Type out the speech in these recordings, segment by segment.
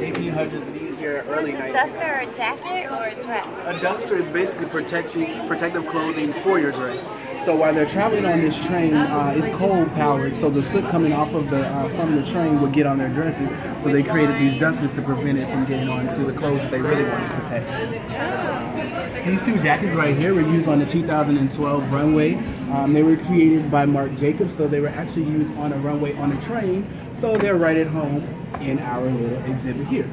1800s. These here early 90s. A duster or a jacket or a dress? A duster is basically protective clothing for your dress. So while they're traveling on this train, it's cold powered, so the soot coming off of the from the train would get on their dresses. So they created these dusters to prevent it from getting onto the clothes that they really want to protect. These two jackets right here were used on the 2012 runway. They were created by Marc Jacobs, so they were actually used on a runway on a train. So they're right at home in our little exhibit here.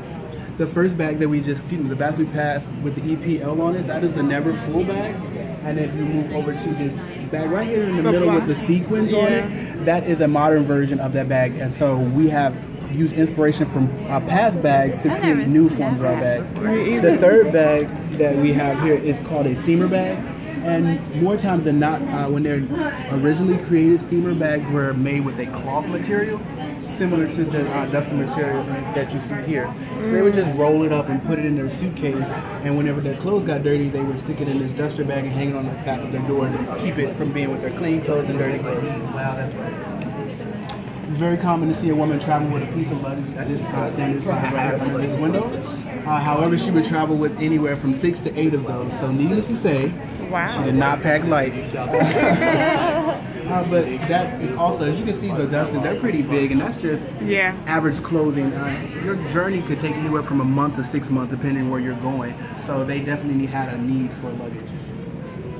The first bag that we just, the bag we passed with the EPL on it, that is a never full bag. And if you move over to this bag right here in the middle with the sequins on it, that is a modern version of that bag. And so we have used inspiration from past bags to create new forms of our bag. The third bag that we have here is called a steamer bag. And more times than not, when they're originally created, steamer bags were made with a cloth material, similar to the duster material that you see here. So they would just roll it up and put it in their suitcase, and whenever their clothes got dirty, they would stick it in this duster bag and hang it on the back of their door to keep it from being with their clean clothes and dirty clothes. Wow, that's right. It's very common to see a woman travel with a piece of luggage at this standard size right here under this window. However, she would travel with anywhere from 6 to 8 of those. So needless to say, she did not pack light. But that is also, as you can see, the dusters, they're pretty big, and that's just average clothing. Your journey could take anywhere from a month to 6 months, depending where you're going. So they definitely had a need for luggage.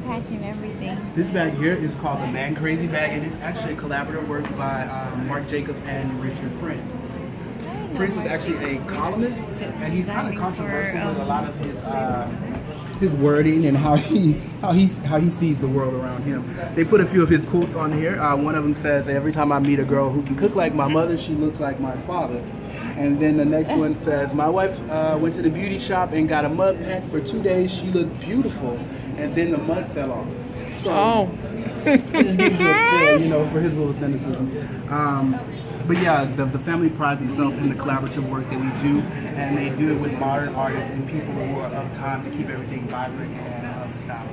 Packing everything. This bag here is called the Man Crazy bag, and it's actually a collaborative work by Marc Jacobs and Richard Prince. Prince is actually a columnist, and he's kind of controversial with a lot of his wording and how he sees the world around him. They put a few of his quotes on here. One of them says, "Every time I meet a girl who can cook like my mother, she looks like my father." And then the next one says, "My wife went to the beauty shop and got a mud pack for 2 days. She looked beautiful, and then the mud fell off." So it just gives you a feel, you know, for his little cynicism. But yeah, the family prides itself in the collaborative work that we do, and they do it with modern artists and people who are of time to keep everything vibrant and of style.